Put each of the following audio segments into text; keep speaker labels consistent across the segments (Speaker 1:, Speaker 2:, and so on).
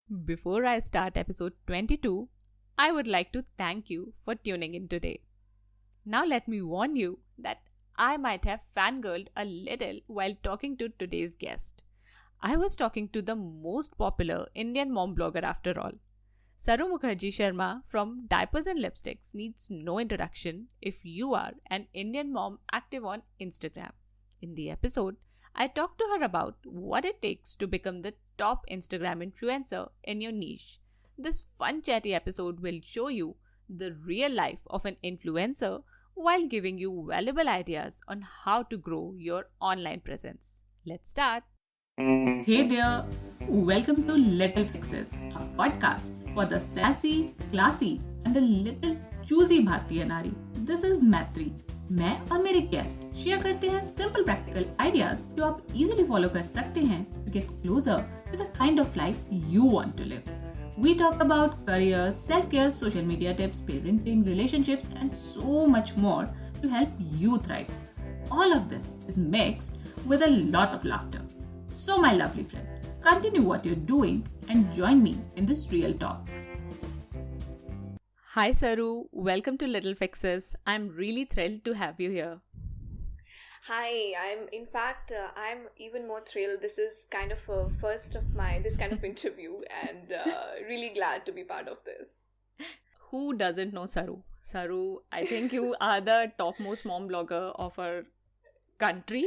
Speaker 1: Before I start episode 22, I would like to thank you for tuning in today. Now, let me warn you that I might have fangirled a little while talking to today's guest. I was talking to the most popular Indian mom blogger after all. Saru Mukherjee Sharma from Diapers and Lipsticks needs no introduction if you are an Indian mom active on Instagram. In the episode, I talked to her about what it takes to become the top Instagram influencer in your niche. This fun chatty episode will show you the real life of an influencer while giving you valuable ideas on how to grow your online presence. Let's start. Hey there, welcome to Little Fixes, a podcast for the sassy, classy, and a little choosy Bhartiya Nari. This is Maitri. मैं और मेरे guest share करते हैं simple practical ideas जो आप easily follow कर सकते हैं to get closer to the kind of life you want to live. We talk about career, self-care, social media tips, parenting, relationships, and so much more to help you thrive. All of this is mixed with a lot of laughter. So my lovely friend, continue what you're doing and join me in this real talk. Hi Saru, welcome to Little Fixes. I'm really thrilled to have you here.
Speaker 2: Hi, I'm even more thrilled. This is kind of a first of this kind of interview and really glad to be part of this.
Speaker 1: Who doesn't know Saru? Saru, I think you are the topmost mom blogger of our country.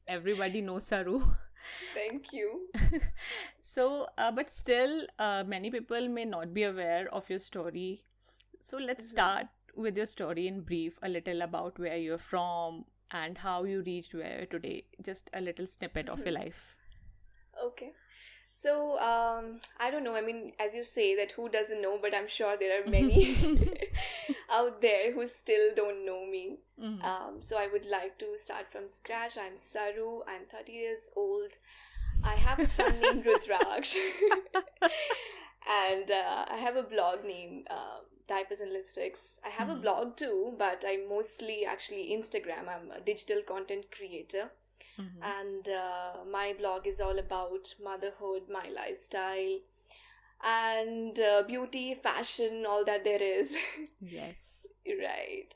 Speaker 1: Everybody knows Saru.
Speaker 2: Thank you.
Speaker 1: But still, many people may not be aware of your story. So let's start with your story in brief, a little about where you're from and how you reached where today. Just a little snippet of your life.
Speaker 2: Okay. So, I don't know. I mean, as you say that who doesn't know, but I'm sure there are many out there who still don't know me. So I would like to start from scratch. I'm Saru. I'm 30 years old. I have a son named Rudraksh. And I have a blog named Diapers and Lipsticks. I have a blog too, but I mostly actually Instagram. I'm a digital content creator. And my blog is all about motherhood, my lifestyle, and beauty, fashion, all that there is.
Speaker 1: Yes.
Speaker 2: Right.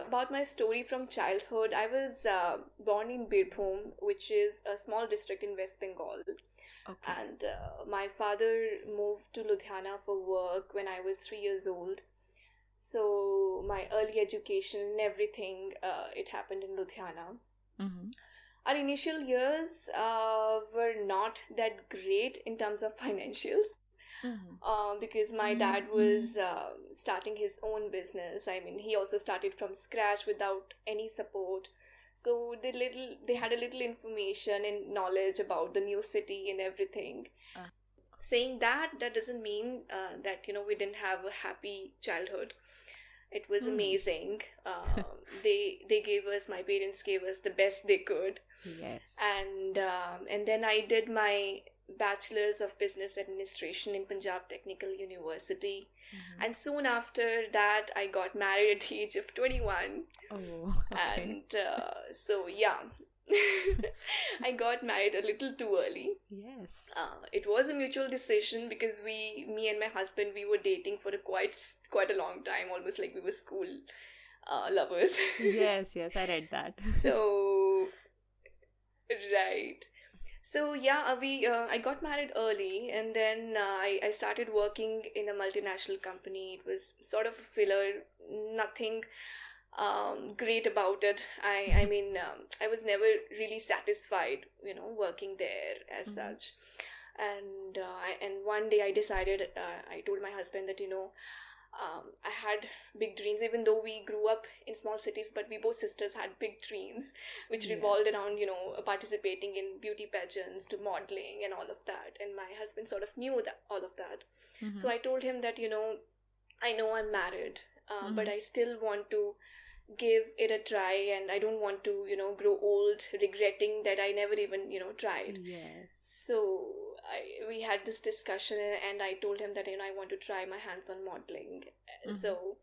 Speaker 2: About my story from childhood, I was born in Birbhum, which is a small district in West Bengal.
Speaker 1: Okay.
Speaker 2: And my father moved to Ludhiana for work when I was 3 years old. So my early education and everything, it happened in Ludhiana. Our initial years were not that great in terms of financials. Because my dad was starting his own business. I mean, he also started from scratch without any support. So they had a little information and knowledge about the new city and everything. Saying that doesn't mean that we didn't have a happy childhood. It was amazing. My parents gave us the best they could.
Speaker 1: Yes.
Speaker 2: And then I did my Bachelor's of Business Administration in Punjab Technical University. And soon after that, I got married at the age of 21.
Speaker 1: Oh, okay.
Speaker 2: And I got married a little too early.
Speaker 1: Yes.
Speaker 2: It was a mutual decision because me and my husband, we were dating for quite a long time, almost like we were school lovers.
Speaker 1: Yes, I read that.
Speaker 2: So, right. So I got married early, and then I started working in a multinational company. It was sort of a filler, nothing great about it. I mean, I was never really satisfied, working there as such. And one day I decided, I told my husband that, I had big dreams, even though we grew up in small cities, but we both sisters had big dreams, which revolved around, participating in beauty pageants to modeling and all of that. And my husband sort of knew all of that. So I told him that, I know I'm married, but I still want to give it a try, and I don't want to, grow old regretting that I never even, tried.
Speaker 1: Yes.
Speaker 2: So we had this discussion, and I told him that, I want to try my hands on modeling. So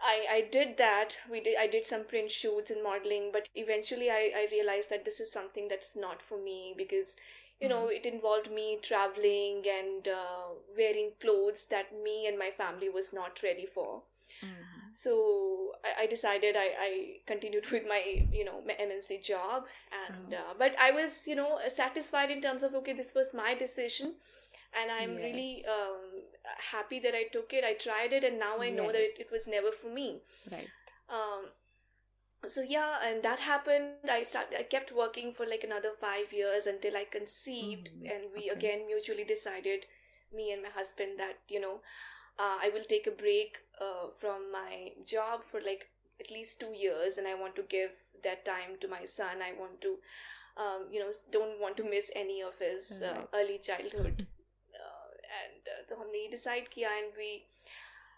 Speaker 2: I did that. I did some print shoots and modeling, but eventually I realized that this is something that's not for me because
Speaker 1: Mm-hmm.
Speaker 2: it involved me traveling and wearing clothes that me and my family was not ready for.
Speaker 1: Mm-hmm.
Speaker 2: So I decided I continued with my my MNC job, and
Speaker 1: Oh,
Speaker 2: but I was satisfied in terms of, okay, this was my decision, and I'm really
Speaker 1: yes.
Speaker 2: happy that I took it. I tried it, and now I know that it
Speaker 1: Yes.
Speaker 2: was never for me.
Speaker 1: Right.
Speaker 2: um, so yeah, and that happened. I kept working for like another 5 years until I conceived,
Speaker 1: Mm-hmm.
Speaker 2: and we
Speaker 1: Okay.
Speaker 2: again mutually decided, me and my husband, that I will take a break from my job for like at least 2 years, and I want to give that time to my son. I want to, don't want to miss any of his
Speaker 1: Right.
Speaker 2: early childhood. And तो हमने ये decide किया, and we,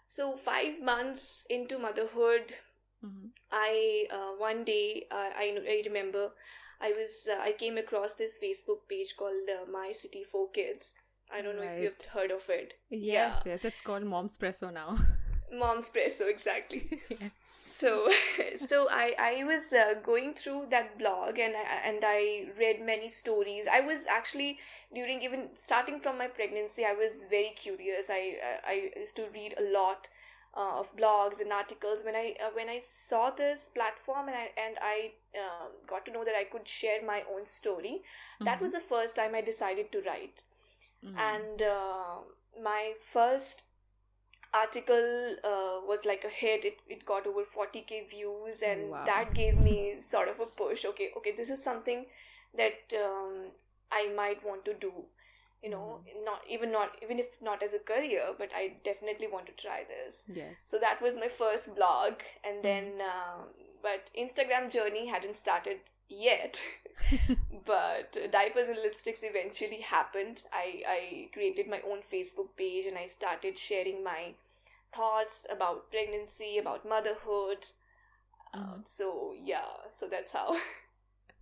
Speaker 2: so 5 months into motherhood,
Speaker 1: Mm-hmm.
Speaker 2: I one day I remember I came across this Facebook page called My City for Kids. I don't know if you've
Speaker 1: Right.
Speaker 2: heard of it.
Speaker 1: Yes,
Speaker 2: Yeah,
Speaker 1: yes, it's called Mom's Presso now.
Speaker 2: Mom's Presso, exactly.
Speaker 1: Yes.
Speaker 2: So so I was going through that blog, and I read many stories. I was actually, during even starting from my pregnancy, I was very curious. I used to read a lot of blogs and articles when I saw this platform, and I got to know that I could share my own story. That
Speaker 1: Mm-hmm.
Speaker 2: was the first time I decided to write.
Speaker 1: Mm-hmm.
Speaker 2: And my first article was like a hit. It got over 40K views, and
Speaker 1: Wow.
Speaker 2: that gave me sort of a push. Okay, this is something that I might want to do,
Speaker 1: Mm-hmm.
Speaker 2: not even if not as a career, but I definitely want to try this. So
Speaker 1: Yes.
Speaker 2: that was my first blog. And
Speaker 1: Mm-hmm.
Speaker 2: then but Instagram journey hadn't started yet. But diapers and lipsticks eventually happened. I created my own Facebook page, and I started sharing my thoughts about pregnancy, about motherhood.
Speaker 1: Mm-hmm.
Speaker 2: So yeah, so that's how.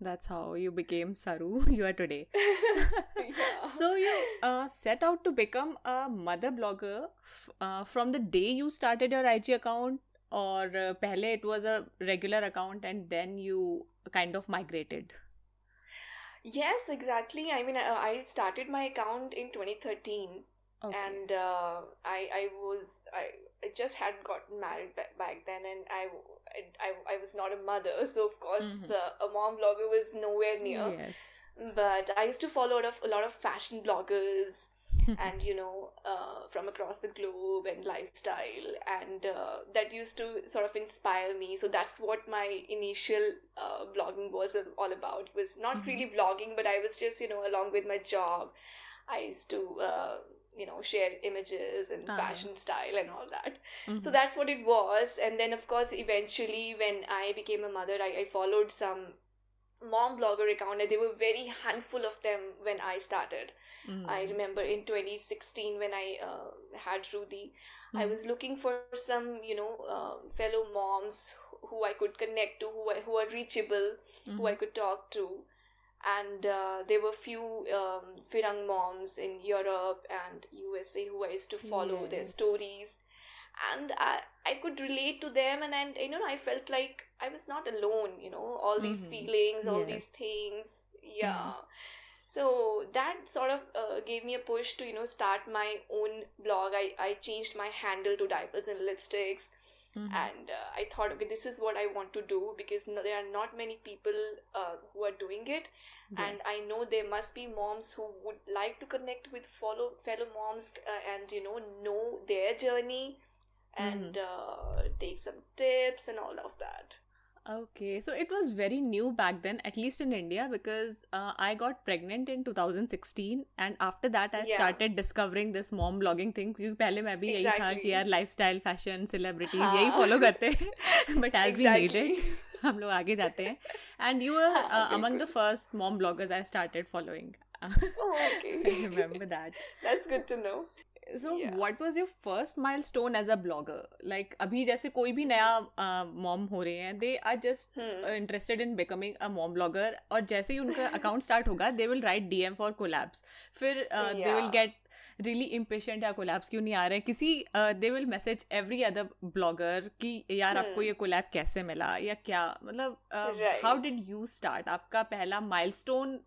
Speaker 1: That's how you became Saru you are today.
Speaker 2: Yeah.
Speaker 1: So you set out to become a mother blogger from the day you started your IG account, or pehle it was a regular account and then you kind of migrated.
Speaker 2: Yes, exactly. I mean, I started my account in 2013,
Speaker 1: Okay.
Speaker 2: and I just had gotten married back then, and I was not a mother, so of course
Speaker 1: Mm-hmm.
Speaker 2: a mom blogger was nowhere near.
Speaker 1: Yes.
Speaker 2: But I used to follow a lot of fashion bloggers, and from across the globe, and lifestyle, and that used to sort of inspire me. So that's what my initial blogging was all about. It was not
Speaker 1: Mm-hmm.
Speaker 2: really vlogging, but I was just along with my job, I used to share images and
Speaker 1: Uh-huh.
Speaker 2: fashion style and all that. So
Speaker 1: Mm-hmm.
Speaker 2: that's what it was. And then of course eventually when I became a mother, I followed some mom blogger account, and there were very handful of them when I started. I
Speaker 1: Mm-hmm.
Speaker 2: remember in 2016 when I had Rudy, I
Speaker 1: Mm-hmm.
Speaker 2: was looking for some fellow moms who I could connect to, who are reachable, who
Speaker 1: Mm-hmm.
Speaker 2: I could talk to. And there were few Firang moms in Europe and USA who I used to follow their
Speaker 1: Yes.
Speaker 2: stories, and I could relate to them, and I felt like I was not alone. All these
Speaker 1: Mm-hmm.
Speaker 2: feelings, all these
Speaker 1: Yes.
Speaker 2: things.
Speaker 1: Mm-hmm.
Speaker 2: Yeah. So that sort of gave me a push to start my own blog. I changed my handle to diapers and lipsticks,
Speaker 1: Mm-hmm.
Speaker 2: and I thought, okay, this is what I want to do, because there are not many people who are doing it, and I
Speaker 1: Yes.
Speaker 2: know there must be moms who would like to connect with fellow moms, and know their journey,
Speaker 1: Mm-hmm.
Speaker 2: and take some tips and all of that.
Speaker 1: Okay, so it was very new back then, at least in India, because I got pregnant in 2016, and after that I
Speaker 2: Yeah,
Speaker 1: started discovering this mom blogging thing. क्योंकि पहले मैं भी यही था कि
Speaker 2: exactly.
Speaker 1: यार lifestyle, fashion, celebrities यही
Speaker 2: हाँ.
Speaker 1: follow करते हैं. But as we need it,
Speaker 2: Exactly.
Speaker 1: हम लोग आगे जाते हैं. And you were
Speaker 2: हाँ,
Speaker 1: among the
Speaker 2: बिल्कुल.
Speaker 1: first mom bloggers I started following.
Speaker 2: Oh,
Speaker 1: I
Speaker 2: okay.
Speaker 1: remember that.
Speaker 2: That's good to know.
Speaker 1: So
Speaker 2: Yeah.
Speaker 1: what was your first milestone as a blogger? Like अभी जैसे कोई भी नया mom हो रहे हैं, they are just
Speaker 2: Hmm.
Speaker 1: interested in becoming a mom blogger, और जैसे ही उनका account start होगा, they will write DM for collabs. फिर they will
Speaker 2: Yeah.
Speaker 1: get really impatient या collabs क्यों नहीं आ रहे, किसी they will message every other blogger कि यार आपको ये collab कैसे मिला या क्या, मतलब how
Speaker 2: Right.
Speaker 1: did you start? आपका पहला milestone,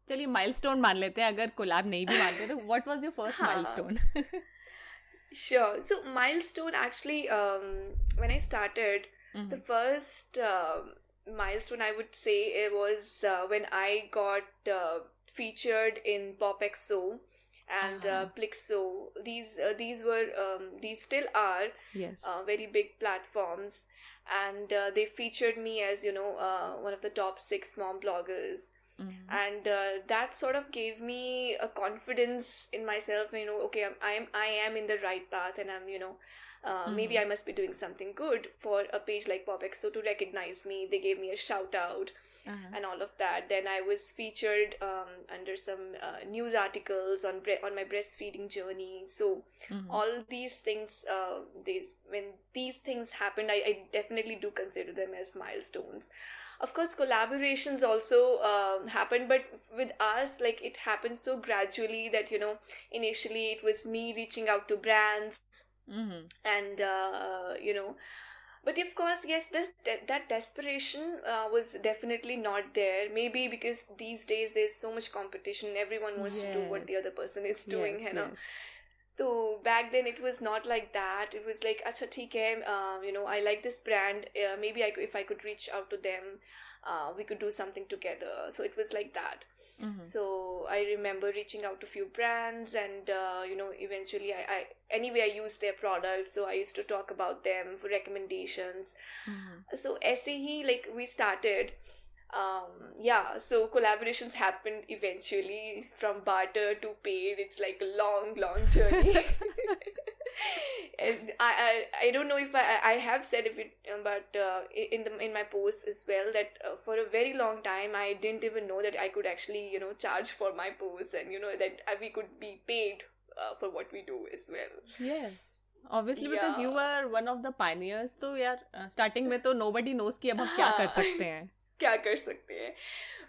Speaker 1: चलिए milestone मान लेते हैं, अगर collab नहीं भी मानते तो what was your first
Speaker 2: हाँ.
Speaker 1: milestone?
Speaker 2: Sure. So milestone actually, when I started, the first milestone I would say it was when I got featured in PopXO and Plixo. These were these still are
Speaker 1: Yes.
Speaker 2: very big platforms, and they featured me as one of the top 6 mom bloggers. And that sort of gave me a confidence in myself. Okay, I am in the right path, and I'm maybe I must be doing something good for a page like PopXO to recognize me. They gave me a shout out and all of that. Then I was featured under some news articles on my breastfeeding journey. So all these things, when these things happened, I definitely do consider them as milestones. Of course, collaborations also happened, but with us, like, it happened so gradually that, initially it was me reaching out to brands and, but of course, yes, that desperation was definitely not there. Maybe because these days there's so much competition, everyone wants to do what the other person is doing,
Speaker 1: Yes.
Speaker 2: So back then it was not like that. It was like, acha, theek hai, I like this brand. Maybe if I could reach out to them, we could do something together. So it was like that. So I remember reaching out to few brands, and eventually I used their products, so I used to talk about them for recommendations. So aise hi, like, we started. So collaborations happened eventually, from barter to paid. It's like a long journey. And I don't know if I have said it, but in my post as well, that for a very long time I didn't even know that I could actually charge for my posts, and that we could be paid for what we do as well.
Speaker 1: Yes. Obviously, because you were one of the pioneers. तो यार starting में तो nobody knows कि अब हम क्या कर सकते हैं.
Speaker 2: क्या कर सकते हैं.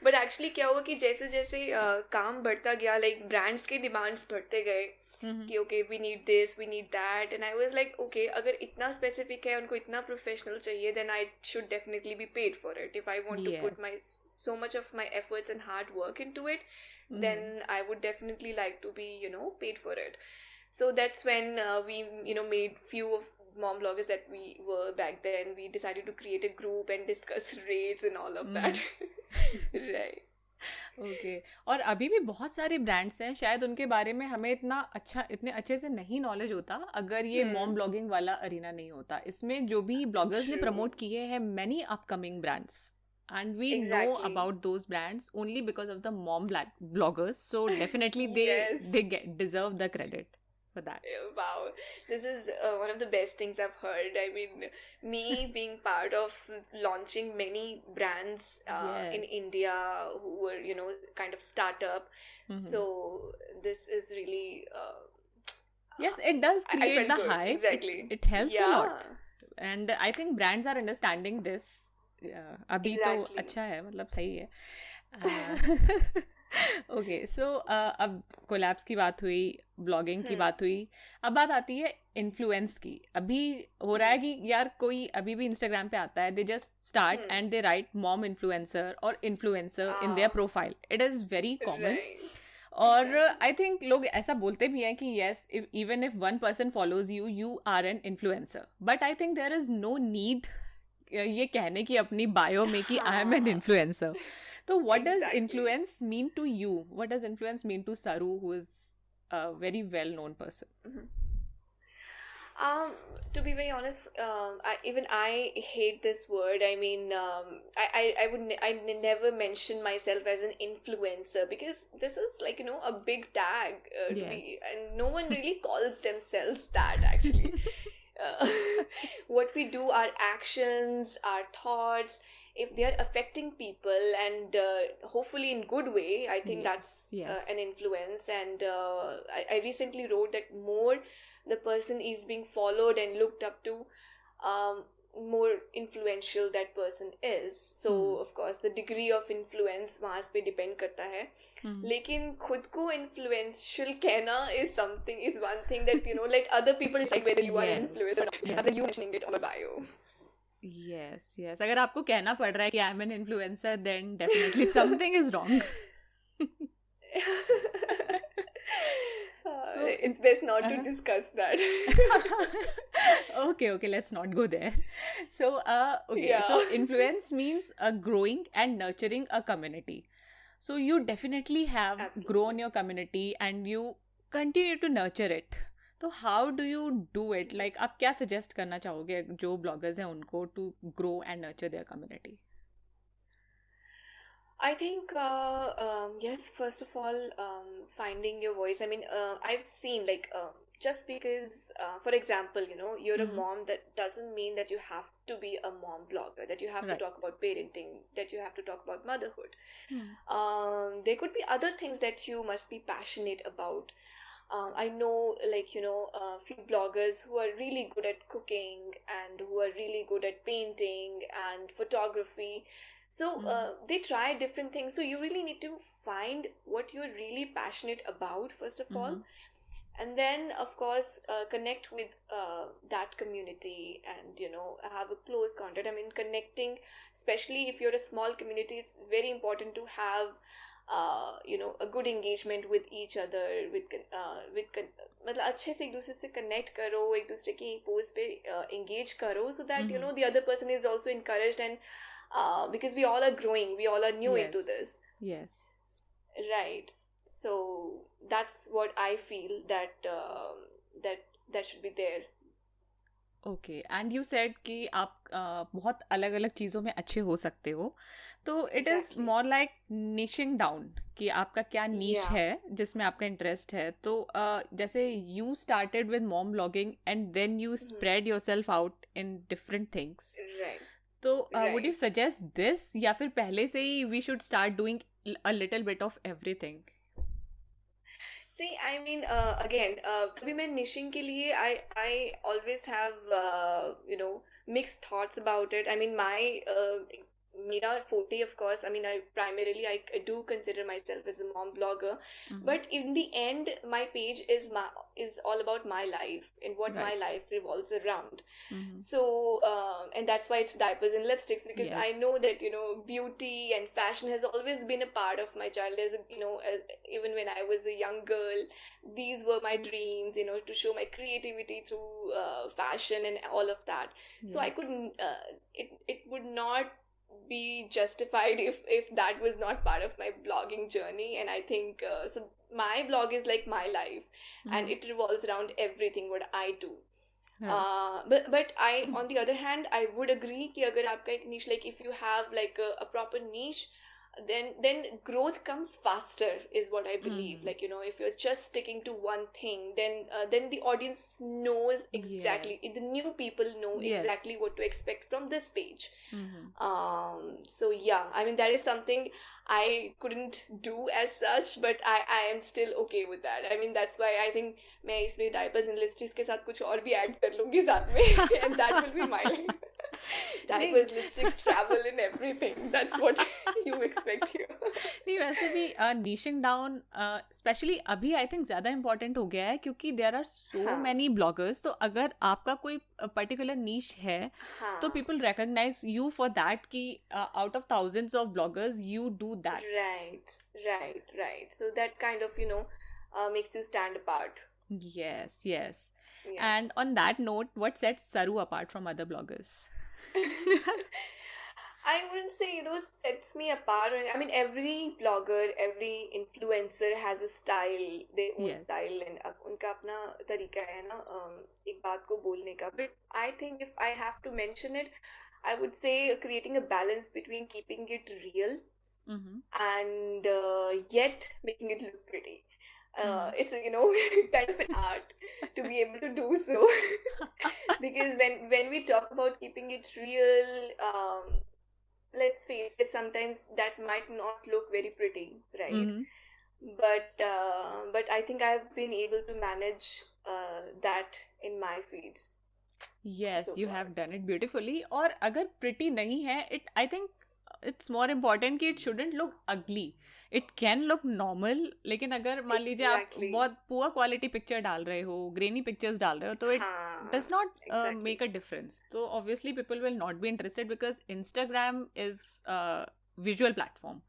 Speaker 2: बट एक्चुअली क्या हुआ कि जैसे जैसे काम बढ़ता गया, लाइक ब्रांड्स के डिमांड्स बढ़ते गए कि okay we need this, we need that, and I was like okay, अगर इतना स्पेसिफिक है, उनको इतना प्रोफेशनल चाहिए, then I should definitely be paid for it. If I want to put my so much of my efforts and hard work into it, then I would definitely like to be paid for it. So that's when we made few of mom bloggers that we were back then. We decided to create a group and discuss rates and all of that. Right.
Speaker 1: Okay. और अभी भी बहुत सारे brands हैं, शायद उनके बारे में हमें इतने अच्छे से नहीं नॉलेज होता अगर ये मॉम ब्लॉगिंग वाला अरीना नहीं होता. इसमें जो भी ब्लॉगर्स ने प्रमोट किए हैं many upcoming brands, and we know about those brands only because of the mom bloggers, so definitely they deserve the credit for that.
Speaker 2: Wow, this is one of the best things I've heard. I mean, me being part of launching many brands in India who were kind of startup, so this is really
Speaker 1: yes, it does create the hype.
Speaker 2: Exactly.
Speaker 1: It helps a lot, and I think brands are understanding this. अभी तो अच्छा है, मतलब सही है. Okay, सो अब collabs की बात हुई, ब्लॉगिंग की बात हुई, अब बात आती है इन्फ्लुएंस की. अभी हो रहा है कि यार कोई अभी भी इंस्टाग्राम पे आता है, they just start and they write mom influencer और influencer in their profile. It is very common. और आई थिंक लोग ऐसा बोलते भी हैं कि yes, even if one person follows you, you are an influencer. But I think there is no need ये कहने की अपनी बायो में कि आई एम एन इन्फ्लुएंसर. तो what does influence mean to you? What does influence mean to Saru, who is a very well known person?
Speaker 2: To be very honest, even I hate this word. I mean, I never mention myself as an influencer, because this is like a big tag to be, and no one really calls themselves that actually. What we do, our actions, our thoughts, if they are affecting people, and hopefully in good way, I think that's an influence. And I recently wrote that more the person is being followed and looked up to, more influential that person is. So of course the degree of influence वहाँ पे depend करता है. लेकिन खुद को influential कहना is one thing that let other people decide whether you are an influencer or not, rather you mentioning it on your bio.
Speaker 1: Yes. अगर आपको कहना पड़ रहा है कि I'm an influencer, then definitely something is wrong.
Speaker 2: So it's best not to discuss that.
Speaker 1: Okay, let's not go there. So so influence means growing and nurturing a community. So you definitely have grown your community and you continue to nurture it. So how do you do it? Like आप क्या suggest करना चाहोगे जो bloggers हैं उनको to grow and nurture their community?
Speaker 2: I think, yes, first of all, finding your voice. I mean, I've seen just because, for example, you're a mom, that doesn't mean that you have to be a mom blogger, that you have to talk about parenting, that you have to talk about motherhood. There could be other things that you must be passionate about. I know, a few bloggers who are really good at cooking and who are really good at painting and photography. So they try different things. So you really need to find what you're really passionate about, first of all. And then, of course, connect with that community and, have a close contact. I mean, connecting, especially if you're a small community, it's very important to have, a good engagement with each other, मतलब अच्छे से एक दूसरे से connect करो, एक दूसरे की post पे engage करो, so that, the other person is also encouraged, and because we all are growing, we all are new into this.
Speaker 1: Yes.
Speaker 2: Right. So that's what I feel that should be there.
Speaker 1: Okay, and you said कि आप बहुत अलग-अलग चीज़ों में अच्छे हो सकते हो, तो it is more like niching down कि आपका क्या niche है जिसमें आपका interest है. तो जैसे you started with mom blogging and then you spread yourself out in different things.
Speaker 2: Right.
Speaker 1: तो would you suggest this या फिर पहले से ही we should start doing a little bit of everything?
Speaker 2: See, I mean, again, अभी मैं niching के लिए I always have mixed thoughts about it. I mean, मेरा forte, of course, I mean, I do consider myself as a mom blogger, but in the end, my page is all about my life and what my life revolves around. So, and that's why it's diapers and lipsticks, because I know that, beauty and fashion has always been a part of my childhood. Even when I was a young girl, these were my dreams, to show my creativity through fashion and all of that. So I couldn't, it would not be justified if that was not part of my blogging journey. And I think so my blog is like my life, and it revolves around everything what I do. But I, on the other hand, I would agree कि अगर आपका एक niche, like if you have like a proper niche, then growth comes faster is what I believe. Like, if you're just sticking to one thing, then the audience knows exactly, the new people know exactly what to expect from this page. So yeah, I mean, that is something I couldn't do as such, but I am still okay with that. I mean, that's why I think मैं इसमें diapers and lipsticks के साथ कुछ और भी add कर लूँगी साथ में, and that will be my life. Diapers, lipsticks, travel and everything. That's what you expect here.
Speaker 1: नहीं, वैसे भी niching down, especially अभी I think ज़्यादा important हो गया है क्योंकि there are so many bloggers. तो अगर आपका कोई particular niche है, तो people recognize you for that कि out of thousands of bloggers you do that.
Speaker 2: Right. So that kind of makes you stand apart.
Speaker 1: Yes. And on that note, what sets Saru apart from other bloggers?
Speaker 2: I wouldn't say sets me apart. I mean, every blogger, every influencer has a style, their own style, and उनका अपना तरीका है ना एक बात को बोलने का. But I think if I have to mention it, I would say creating a balance between keeping it real and yet making it look pretty. It's kind of an art to be able to do so. Because when we talk about keeping it real, let's face it, sometimes that might not look very pretty, right? But I think I've been able to manage that in my feeds.
Speaker 1: Yes,
Speaker 2: so
Speaker 1: you
Speaker 2: far.
Speaker 1: have done it beautifully. और अगर pretty नहीं है, I think it's more important कि it shouldn't look ugly. It can look normal, लेकिन अगर मान लीजिए आप
Speaker 2: Exactly.
Speaker 1: बहुत poor quality picture डाल रहे हो, grainy pictures डाल रहे हो, तो it
Speaker 2: हाँ,
Speaker 1: does not
Speaker 2: exactly.
Speaker 1: make a difference. So obviously people will not be interested because Instagram is a visual platform.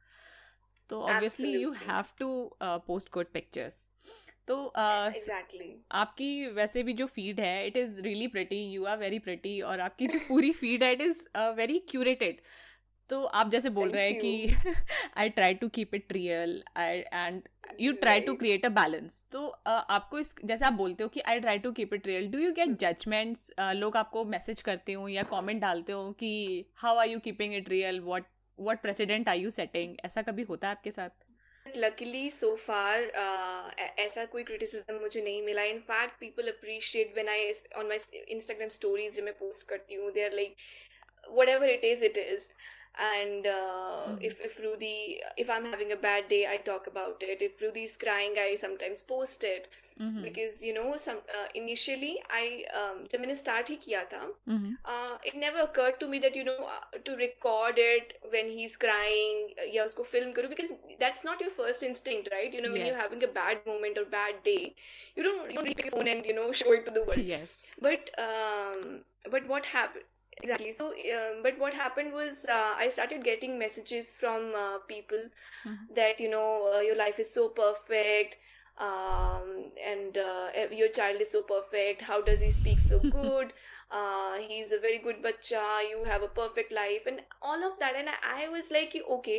Speaker 1: So obviously you
Speaker 2: Absolutely.
Speaker 1: have to post good pictures. तो
Speaker 2: Exactly.
Speaker 1: आपकी वैसे भी जो फीड है it is really pretty, you are very pretty, और आपकी जो पूरी फीड है इट इज़ वेरी क्यूरेटेड. तो आप जैसे बोल रहे
Speaker 2: Thank
Speaker 1: हैं
Speaker 2: you.
Speaker 1: कि I try to keep it real, I and you try to
Speaker 2: Right.
Speaker 1: Create a balance. तो आपको इस जैसे आप बोलते हो कि I try to keep it real, do you get judgements? लोग आपको मैसेज करते हो या कमेंट डालते हो कि how are you keeping it real, what precedent are you setting? ऐसा कभी होता है आपके साथ?
Speaker 2: Luckily, so far, ऐसा कोई criticism मुझे नहीं मिला. In fact, people appreciate when I on my Instagram stories जब मैं post करती हूँ, they are like, whatever it is. And if I'm having a bad day, I talk about it. If Rudy is crying, I sometimes post it. Because initially I जब मैंने start ही किया था, it never occurred to me that to record it when he's crying या उसको film करूँ, because that's not your first instinct, right? When you're having a bad moment or bad day, you don't take your phone and show it to the world.
Speaker 1: Yes.
Speaker 2: But what happened? Exactly. So, but what happened was I started getting messages from people that your life is so perfect, and your child is so perfect. How does he speak so good? He's a very good bacha. You have a perfect life, and all of that. And I was like, okay,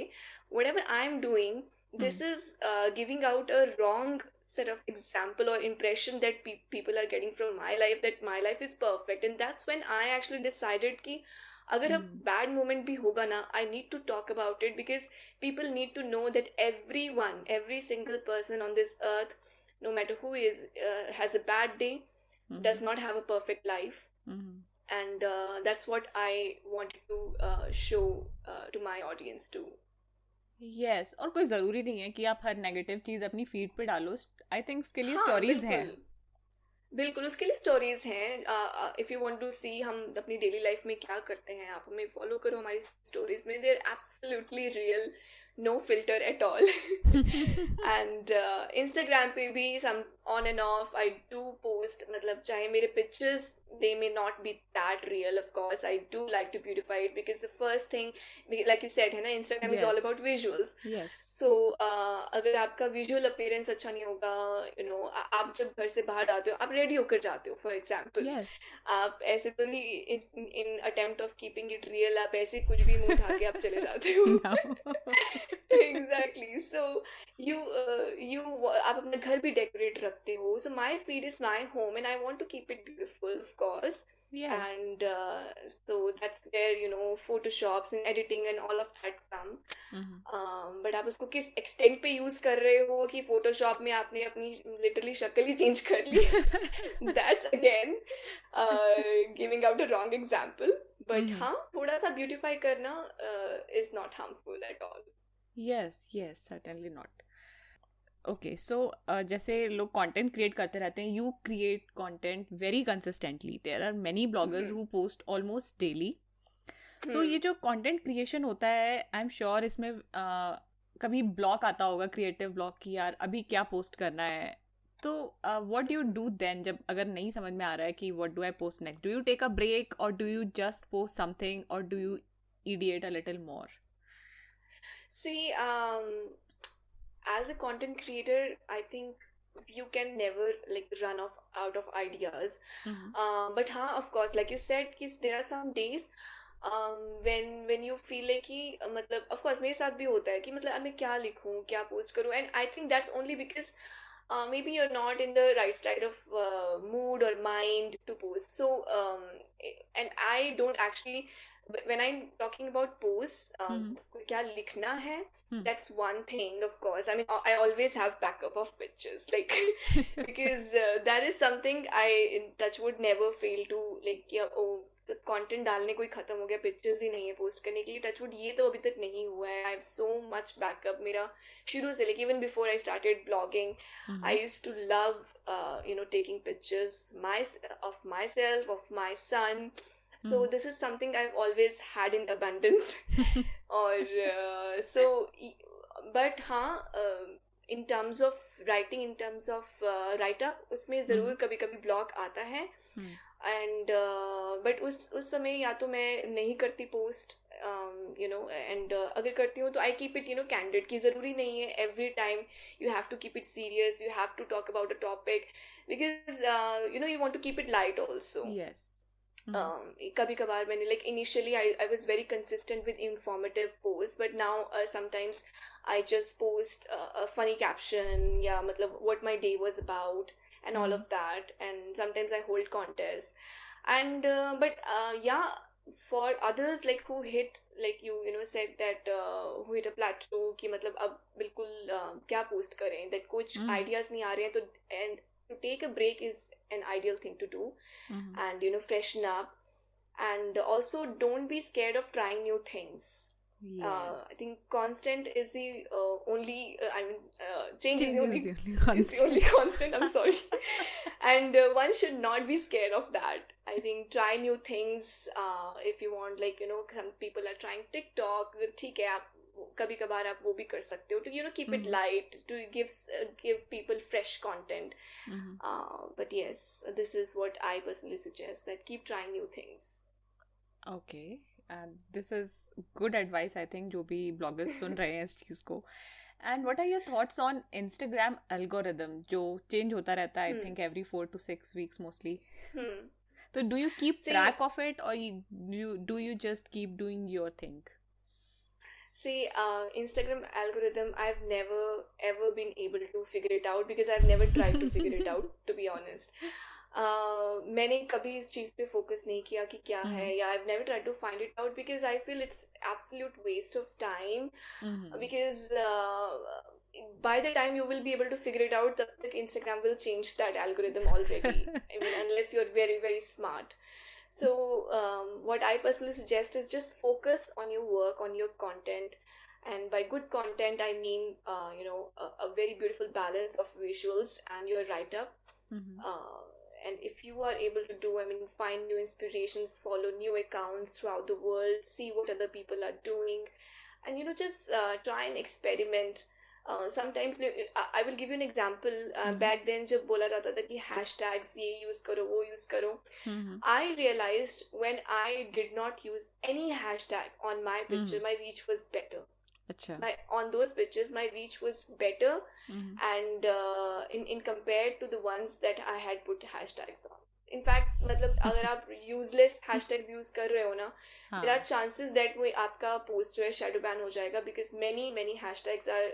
Speaker 2: whatever I'm doing, this is giving out a wrong set of example or impression that people are getting from my life, that my life is perfect. And that's when I actually decided कि अगर a bad moment भी होगा ना, I need to talk about it, because people need to know that every single person on this earth, no matter who is, has a bad day, does not have a perfect life. And that's what I wanted to show to my audience too.
Speaker 1: Yes, और कोई ज़रूरी नहीं है कि आप हर negative चीज़ अपनी feed पे डालो. आई थिंक उसके लिए
Speaker 2: हाँ,
Speaker 1: स्टोरीज हैं.
Speaker 2: बिल्कुल उसके लिए स्टोरीज हैं. इफ यू वांट टू सी हम अपनी डेली लाइफ में क्या करते हैं, आप हमें फॉलो करो हमारी स्टोरीज में. They are absolutely real, no filter at all. And Instagram पे भी some on and off I do post, मतलब चाहे मेरे pictures they may not be that real. Of course I do like to beautify it, because the first thing, like you said, है ना, Instagram is all about visuals.
Speaker 1: Yes.
Speaker 2: So अगर आपका visual appearance अच्छा नहीं होगा, आप जब घर से बाहर आते हो, आप रेडी होकर जाते हो, for example.
Speaker 1: Yes.
Speaker 2: आप ऐसे तो नहीं in attempt of keeping it real, आप ऐसे कुछ भी मुंह उठा के आप चले जाते हो. Exactly. So आप अपना घर भी डेकोरेट रखते हो. So my feed is my home and I want to keep it beautiful, of course.
Speaker 1: Yes.
Speaker 2: And so that's where photoshops and editing and all of that come. But आप उसको किस extent पे use कर रहे हो कि photoshop में आपने अपनी literally शक्ल ही change कर ली. That's again giving out a wrong example. But हाँ, थोड़ा सा beautify करना is not harmful at all.
Speaker 1: Yes, certainly not. Okay, so जैसे लोग content create करते रहते हैं, you create content very consistently. There are many bloggers who post almost daily. So ये जो content creation होता है, I'm sure इसमें कभी block आता होगा, creative block, कि यार अभी क्या post करना है. तो what do you do then जब अगर नहीं समझ में आ रहा है कि what do I post next? Do you take a break or do you just post something or do you ideate a little more?
Speaker 2: See, as a content creator, I think you can never run out of ideas. But of course, like you said, there are some days when you feel like कि मतलब of course मेरे साथ भी होता है कि मतलब अब मैं क्या लिखूं, क्या post करूं, and I think that's only because maybe you're not in the right state of mood or mind to post. So and I don't actually when I'm talking about posts,
Speaker 1: Mhm.
Speaker 2: क्या लिखना है,
Speaker 1: Hmm.
Speaker 2: that's one thing, of course. I mean, I always have backup of pictures, like, because that is something I, in touch would never fail to, like, yeah, oh, सब content डालने कोई खत्म हो गया, pictures ही नहीं है post करने के लिए, टच वुड ये तो अभी तक नहीं हुआ है. I have so much backup. मेरा शुरू से, like, even before I started blogging, I
Speaker 1: Mhm.
Speaker 2: used to love, taking pictures of myself, of my son. So
Speaker 1: Mhm.
Speaker 2: this is something I've always had in abundance. और but हाँ, in terms of writing, in terms of write up, उसमें ज़रूर
Speaker 1: Mhm.
Speaker 2: कभी कभी blog आता है.
Speaker 1: Hmm.
Speaker 2: And but उस समय या तो मैं नहीं करती पोस्ट, एंड अगर करती हूँ तो आई कीप इट कैंडिड, कि ज़रूरी नहीं है every time you have to keep it serious, you have to talk about a topic, because you want to keep it light also.
Speaker 1: Yes. Mhm.
Speaker 2: कभी कभार मैंने, like, initially I was very consistent with informative posts, but now sometimes I just post a funny caption, yeah, मतलब what my day was about and all
Speaker 1: Mhm.
Speaker 2: of that, and sometimes I hold contests, and but yeah, for others, like, who hit, like you said that who hit a plateau कि मतलब अब बिल्कुल क्या post करें, that कुछ
Speaker 1: Mhm.
Speaker 2: ideas नहीं आ रहे हैं, तो and to take a break is an ideal thing to do,
Speaker 1: Mhm.
Speaker 2: and freshen up, and also don't be scared of trying new things.
Speaker 1: Yes.
Speaker 2: I think constant is the only change is
Speaker 1: Change
Speaker 2: the
Speaker 1: is
Speaker 2: only
Speaker 1: the only
Speaker 2: is the
Speaker 1: constant.
Speaker 2: only constant. I'm sorry. And one should not be scared of that. I think try new things if you want, like, some people are trying TikTok, ठीक है, आप कभी कभार आप वो भी कर सकते हो, to keep it
Speaker 1: Mhm.
Speaker 2: light, to give people fresh content.
Speaker 1: Mhm.
Speaker 2: But yes, this is what I personally suggest, that keep trying new things.
Speaker 1: Okay. And this is good advice, I think, जो भी bloggers सुन रहे हैं इस चीज़ को. And what are your thoughts on Instagram algorithm जो change होता रहता है, I think, every 4 to 6 weeks mostly.
Speaker 2: Hmm.
Speaker 1: So do you keep
Speaker 2: See,
Speaker 1: track of it, or do you just keep doing your thing?
Speaker 2: See, Instagram algorithm, I've never ever been able to figure it out, because I've never tried to figure it out, to be honest. मैंने कभी इस चीज़ पे focus नहीं किया कि क्या है, या I've never tried to find it out, because I feel it's absolute waste of time.
Speaker 1: Mhm.
Speaker 2: Because by the time you will be able to figure it out, तब तक Instagram will change that algorithm already. I mean, unless you're very, very smart. So what I personally suggest is just focus on your work, on your content. And by good content, I mean, a very beautiful balance of visuals and your write-up.
Speaker 1: Mhm.
Speaker 2: And if you are able to do, I mean, find new inspirations, follow new accounts throughout the world, see what other people are doing, and just try and experiment. Sometimes I will give you an example. Back then जब बोला जाता था कि hashtags ये use करो, वो use करो,
Speaker 1: Mhm.
Speaker 2: I realized when I did not use any hashtag on my picture, my reach was better.
Speaker 1: अच्छा.
Speaker 2: On those pictures, my reach was better,
Speaker 1: Mhm.
Speaker 2: and in compared to the ones that I had put hashtags on. In fact, मतलब अगर आप useless hashtags use कर रहे हो ना, there are
Speaker 1: हाँ.
Speaker 2: chances that वो आपका post जो है shadow ban हो जाएगा, because many hashtags are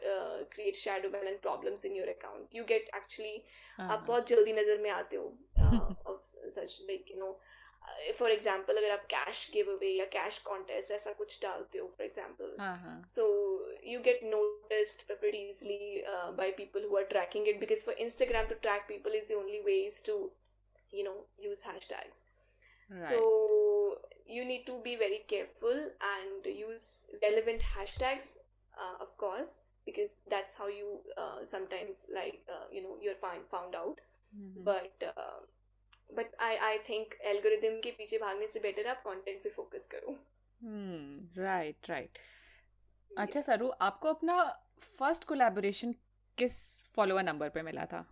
Speaker 2: create shadow ban and problems in your account. You get actually आप बहुत जल्दी नजर में आते हो of such, like, for example, अगर आप cash giveaway या cash contest ऐसा कुछ डालते हो, for example,
Speaker 1: हाँ.
Speaker 2: so you get noticed pretty easily by people who are tracking it, because for Instagram to track people is the only ways to use hashtags.
Speaker 1: Right.
Speaker 2: So you need to be very careful and use relevant hashtags, of course, because that's how you sometimes, like, you're found out.
Speaker 1: Mhm.
Speaker 2: But I think algorithm के पीछे भागने से better आप content पे focus करो.
Speaker 1: Right. अच्छा सरू, आपको अपना फर्स्ट कोलैबोरेशन किस फॉलोअर नंबर पे मिला था?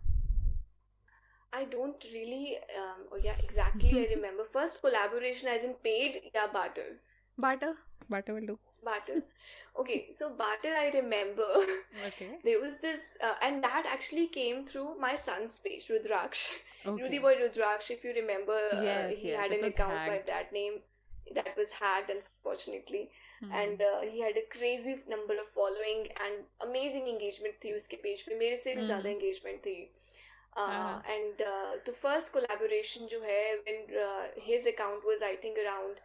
Speaker 2: I don't really, exactly, I remember. First collaboration as in paid, yeah, barter.
Speaker 1: Barter will do.
Speaker 2: Barter. Okay, so barter, I remember.
Speaker 1: Okay.
Speaker 2: There was this, and that actually came through my son's page, Rudraksh.
Speaker 1: Okay.
Speaker 2: Rudy Boy Rudraksh, if you remember,
Speaker 1: Yes,
Speaker 2: he had
Speaker 1: it
Speaker 2: an
Speaker 1: was
Speaker 2: account by
Speaker 1: hacked.
Speaker 2: that name. That was hacked, unfortunately. And he had a crazy number of following and amazing engagement थी उसके page पे, मेरे से भी ज़्यादा engagement थी. And the first collaboration जो है, when his account was, I think, around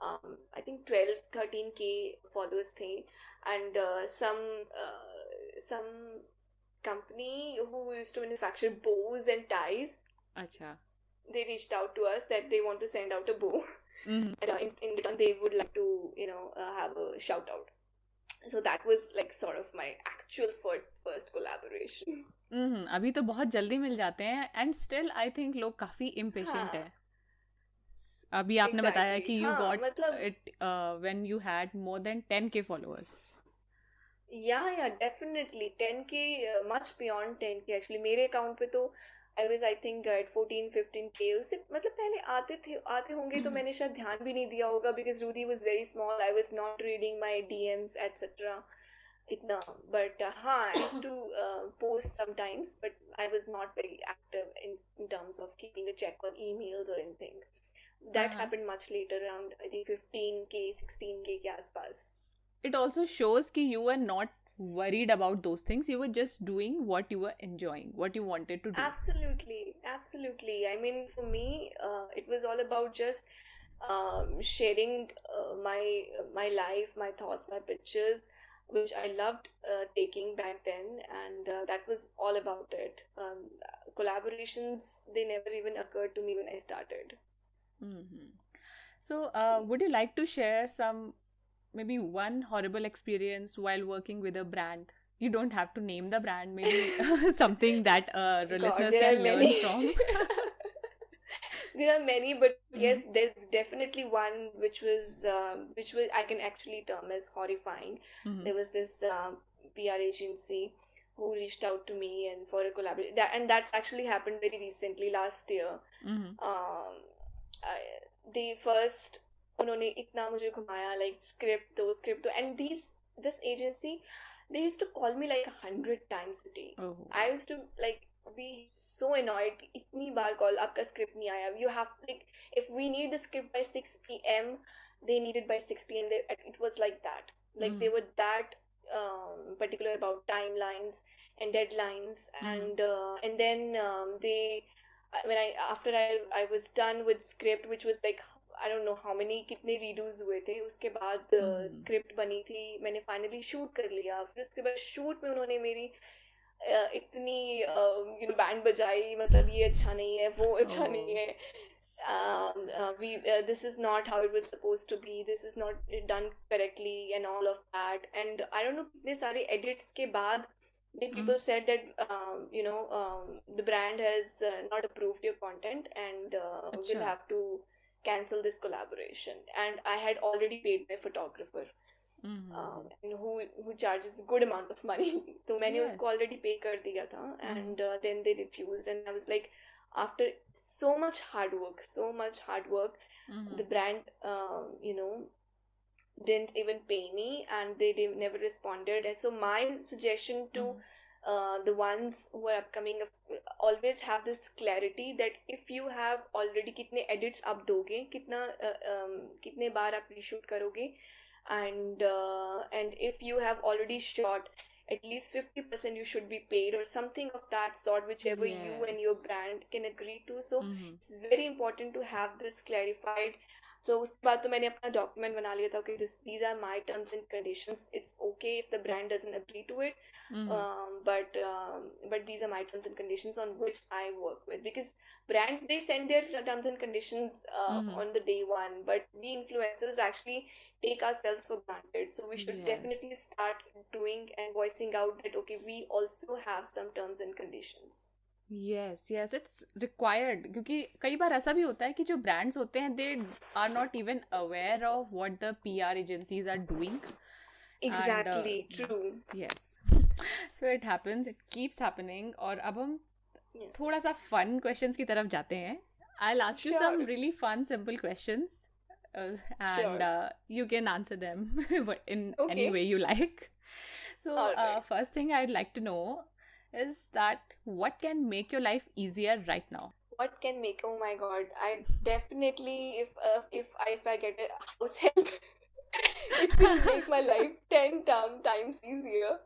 Speaker 2: I think 12-13K followers थे, and some company who used to manufacture bows and ties,
Speaker 1: अच्छा.
Speaker 2: they reached out to us that they want to send out a bow.
Speaker 1: Mm-hmm.
Speaker 2: And in return they would like to have a shout out. So that was like sort of my actual first collaboration.
Speaker 1: अभी तो बहुत जल्दी मिल जाते हैं and still I think लोग काफी impatient है.
Speaker 2: हाँ
Speaker 1: अभी आपने बताया
Speaker 2: exactly.
Speaker 1: कि यू
Speaker 2: हाँ
Speaker 1: गॉट
Speaker 2: मतलब
Speaker 1: it when you had more than 10K followers.
Speaker 2: yeah definitely 10K, much beyond 10K actually. मेरे अकाउंट पे तो I was I think at 14-15K. उससे मतलब पहले आते होंगे तो मैंने शायद ध्यान भी नहीं दिया होगा because Rudy was very small. I was not reading my DMs etc. इतना. But हाँ, I used to post sometimes, but I was not very active in terms of keeping a check on emails or anything. That happened much later, around I think 15K 16K के आसपास.
Speaker 1: It also shows कि you were not worried about those things. You were just doing what you were enjoying, what you wanted to do.
Speaker 2: Absolutely. I mean, for me, it was all about just sharing my life, my thoughts, my pictures, which I loved taking back then, and that was all about it. Collaborations, they never even occurred to me when I started.
Speaker 1: Mm-hmm. So, would you like to share some, maybe one horrible experience while working with a brand? You don't have to name the brand, maybe something that the listeners can learn from.
Speaker 2: There are many, but yes, there's definitely one which was I can actually term as horrifying. There was this PR agency who reached out to me and for a collaboration, and that's actually happened very recently, last year. They first उन्होंने इतना मुझे घुमाया, like script दो, and this agency, they used to call me like 100 times a day. I used to like be so annoyed. इतनी बार call, आपका script नहीं आया. You have like, if we need the script by 6 p.m, they need it by 6 p.m. It was like that. Like they were that particular about timelines and deadlines, and then they when after I was done with script, which was like I don't know how many कितने redos हुए थे, उसके बाद script बनी थी, मैंने finally shoot कर लिया. फिर उसके बाद shoot में उन्होंने मेरी इतनी बैंड बजाई, मतलब ये अच्छा नहीं है, वो अच्छा नहीं है, this is not how it was supposed to be, this is not done correctly and all of that. And I don't know कितने सारे edits के बाद the people said that the brand has not approved your content and will have to cancel this collaboration. And I had already paid my photographer, and who charges a good amount of money. So मैंने उसको already pay कर दिया था, and then they refused. And I was like, after so much hard work, the brand didn't even pay me, and they never responded. And so my suggestion to the ones who are upcoming, always have this clarity that if you have already कितने edits आप दोगे, कितने बार आप reshoot करोगे, and if you have already shot, at least 50% you should be paid or something of that sort, whichever you and your brand can agree to. So it's very important to have this clarified. So उसके बाद तो मैंने अपना document बना लिया था, okay, these are my terms and conditions. It's okay if the brand doesn't agree to it, but these are my terms and conditions on which I work with. Because brands, they send their terms and conditions on the day one, but we influencers actually take ourselves for granted. So we should definitely start doing and voicing out that okay, we also have some terms and conditions.
Speaker 1: Yes, it's required. क्योंकि कई बार ऐसा भी होता है कि जो brands होते हैं, they are not even aware of what the PR agencies are doing.
Speaker 2: Exactly, true.
Speaker 1: Yes. So it happens, it keeps happening. और अब हम थोड़ा सा fun questions की तरफ जाते हैं. I'll ask you some really fun, simple questions, and you can answer them in any way you like. So first thing I'd like to know is that what can make your life easier right now?
Speaker 2: What can make? Oh my God! I definitely, if I get a house help, it will make my life 10 times easier.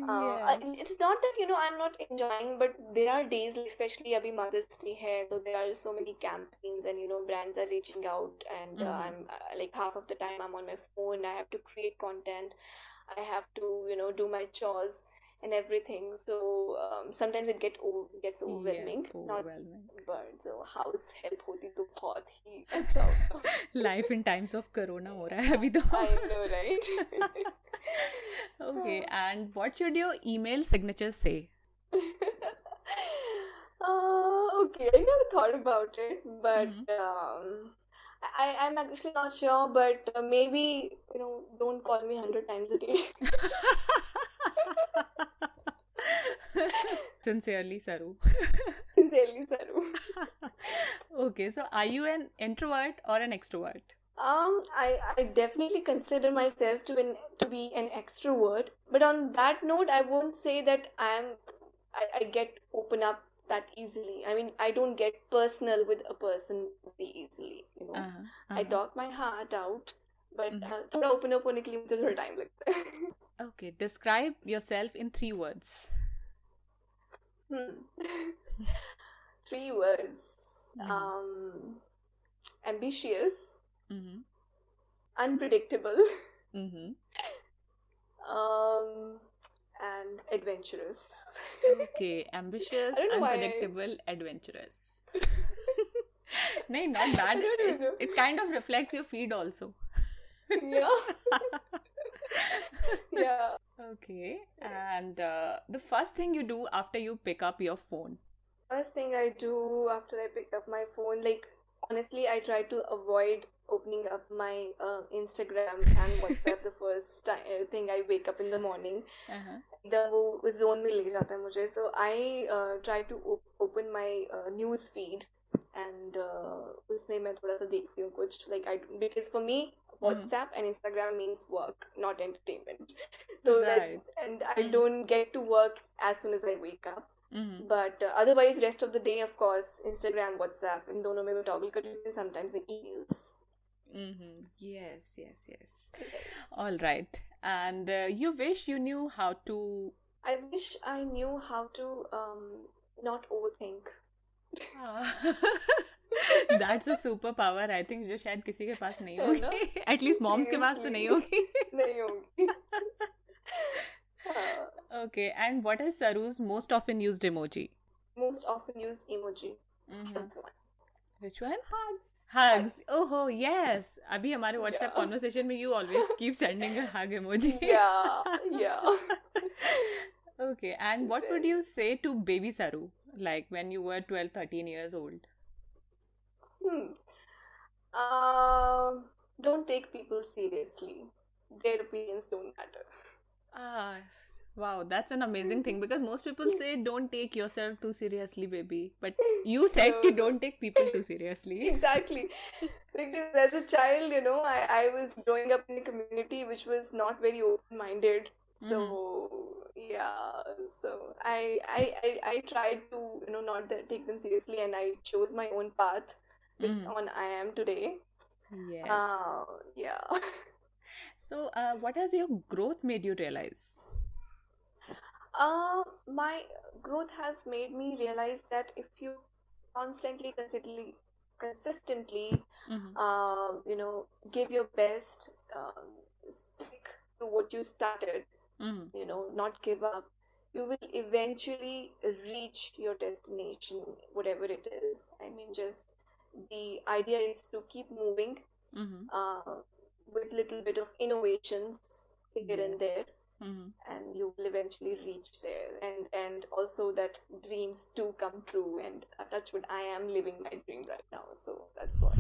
Speaker 1: Yes.
Speaker 2: It's not that I'm not enjoying, but there are days, like especially abhi Mother's Day hai, so there are so many campaigns and brands are reaching out, and
Speaker 1: Mm-hmm.
Speaker 2: I'm like half of the time I'm on my phone. I have to create content. I have to do my chores and everything. So sometimes gets
Speaker 1: Yes,
Speaker 2: overwhelming. Not
Speaker 1: overwhelming.
Speaker 2: but so house help होती तो बहुत ही अच्छा होता.
Speaker 1: Life in times of corona हो रहा है अभी तो.
Speaker 2: I know, right?
Speaker 1: Okay, and what should your email signature say?
Speaker 2: Okay, I never thought about it, but
Speaker 1: Mm-hmm.
Speaker 2: I'm actually not sure, but maybe, don't call me 100 times a day.
Speaker 1: Sincerely, Saru.
Speaker 2: Sincerely, Saru.
Speaker 1: Okay, so are you an introvert or an extrovert?
Speaker 2: I definitely consider myself to be an extrovert, but on that note, I won't say that I get open up that easily. I mean, I don't get personal with a person very easily. I talk my heart out, but थोड़ा open up होने के लिए मुझे थोड़ा time लगता है.
Speaker 1: Okay, describe yourself in 3 words.
Speaker 2: 3 words.
Speaker 1: Mm-hmm.
Speaker 2: Ambitious,
Speaker 1: Mm-hmm.
Speaker 2: unpredictable,
Speaker 1: Mm-hmm.
Speaker 2: and adventurous.
Speaker 1: Okay, ambitious,
Speaker 2: I don't know why
Speaker 1: unpredictable, adventurous. No, not
Speaker 2: I
Speaker 1: bad.
Speaker 2: don't even know.
Speaker 1: It kind of reflects your feed also.
Speaker 2: Yeah. Yeah.
Speaker 1: Okay, and the first thing you do after you pick up your phone.
Speaker 2: First thing I do after I pick up my phone, like honestly, I try to avoid opening up my Instagram and WhatsApp the first thing I wake up in the morning.
Speaker 1: Uh-huh.
Speaker 2: एकदम वो zone में ले जाता है मुझे. So I try to open my news feed, and उसमें मैं थोड़ा सा देखती हूँ कुछ, because for me WhatsApp and Instagram means work, not entertainment. So
Speaker 1: Right.
Speaker 2: and I don't get to work as soon as I wake up.
Speaker 1: Mm-hmm.
Speaker 2: But otherwise, rest of the day, of course, Instagram, WhatsApp, इन दोनों में मैं toggle कर लेती हूँ, sometimes the emails.
Speaker 1: Mm-hmm. Yes, yes, yes.
Speaker 2: Right.
Speaker 1: All right. And you wish you knew how to.
Speaker 2: I wish I knew how to not overthink.
Speaker 1: That's a superpower. I think जो शायद किसी के पास नहीं
Speaker 2: है ना?
Speaker 1: होगी. At least moms के पास तो नहीं होगी.
Speaker 2: नहीं होगी.
Speaker 1: Okay. And what is Saru's most often used emoji?
Speaker 2: Most often used emoji.
Speaker 1: Mm-hmm.
Speaker 2: That's one.
Speaker 1: Which one?
Speaker 2: Hugs.
Speaker 1: Hugs. Oh, yes. अभी हमारे WhatsApp
Speaker 2: Yeah.
Speaker 1: conversation में you always keep sending a hug emoji.
Speaker 2: Yeah.
Speaker 1: Okay. And what would you say to baby Saru? Like when you were 12, 13 years old?
Speaker 2: Don't take people seriously. Their opinions don't matter.
Speaker 1: Ah, wow, that's an amazing thing because most people say don't take yourself too seriously, baby. But you said ki don't take people too seriously.
Speaker 2: Exactly. Because as a child, I was growing up in a community which was not very open-minded. So yeah, so I tried to not take them seriously, and I chose my own path, which on I am today.
Speaker 1: Yes.
Speaker 2: Yeah.
Speaker 1: So, what has your growth made you realize?
Speaker 2: My growth has made me realize that if you consistently, give your best, stick to what you started, not give up, you will eventually reach your destination, whatever it is. I mean, just the idea is to keep moving with little bit of innovations here and there, and you will eventually reach there. And also that dreams do come true, and touch wood, I am living my dream right now. So that's what.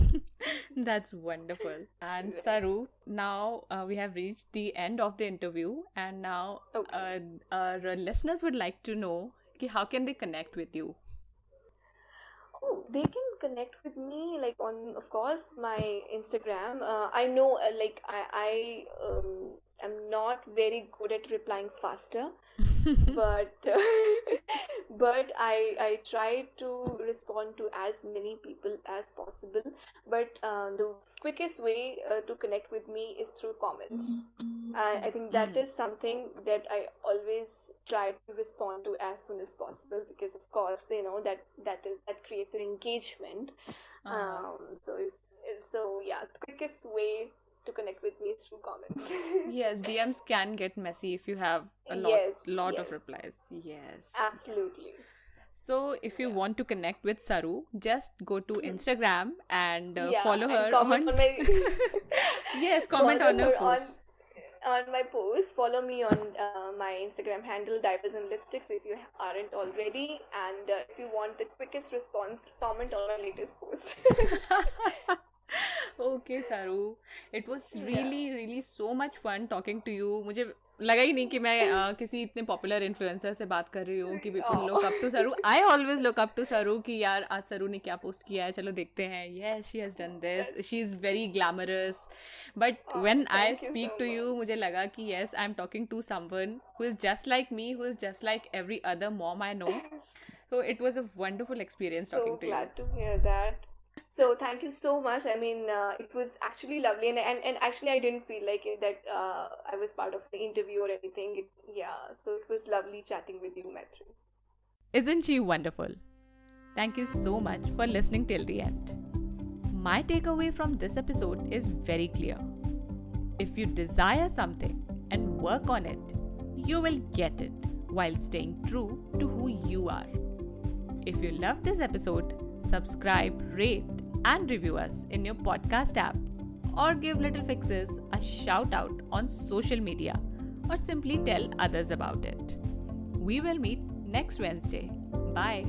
Speaker 1: That's wonderful. And
Speaker 2: Right.
Speaker 1: Saru, now we have reached the end of the interview, and now
Speaker 2: Okay.
Speaker 1: our listeners would like to know ki how can they connect with you?
Speaker 2: Oh, they can connect with me on, of course, my Instagram. I know I am not very good at replying faster, but but I try to respond to as many people as possible. But the quickest way to connect with me is through comments. I think that is something that I always try to respond to as soon as possible, because of course that creates an engagement. So yeah, the quickest way to connect with me is through comments.
Speaker 1: Yes, DMs can get messy if you have a lot of replies. Yes.
Speaker 2: Absolutely.
Speaker 1: So if you want to connect with Saru, just go to Instagram and follow
Speaker 2: and
Speaker 1: her
Speaker 2: comment on my
Speaker 1: yes, comment
Speaker 2: follow
Speaker 1: on her
Speaker 2: her
Speaker 1: post.
Speaker 2: on my post. Follow me on my Instagram handle, diapers and lipsticks, if you aren't already. And if you want the quickest response, comment on my latest post.
Speaker 1: Okay, Saru. It was really so much fun talking to you. मुझे लगा ही नहीं कि मैं किसी इतने popular influencer से बात कर रही हूँ कि people look up to Saru. I always look up to Saru कि यार आज Saru ने क्या पोस्ट किया है, चलो देखते हैं. Yes, she has done this. She is very glamorous. But when I speak to you, मुझे लगा कि yes, I'm talking to someone who is just like me, who is just like every other mom I know. So it was a wonderful experience talking to you.
Speaker 2: So glad to hear that. So thank you so much. I mean, it was actually lovely, and actually I didn't feel like it, that I was part of the interview or anything. So it was lovely chatting with you, Maitri.
Speaker 1: Isn't she wonderful? Thank you so much for listening till the end. My takeaway from this episode is very clear. If you desire something and work on it, you will get it while staying true to who you are. If you love this episode, subscribe, rate, and review us in your podcast app, or give Little Fixes a shout out on social media, or simply tell others about it. We will meet next Wednesday. Bye.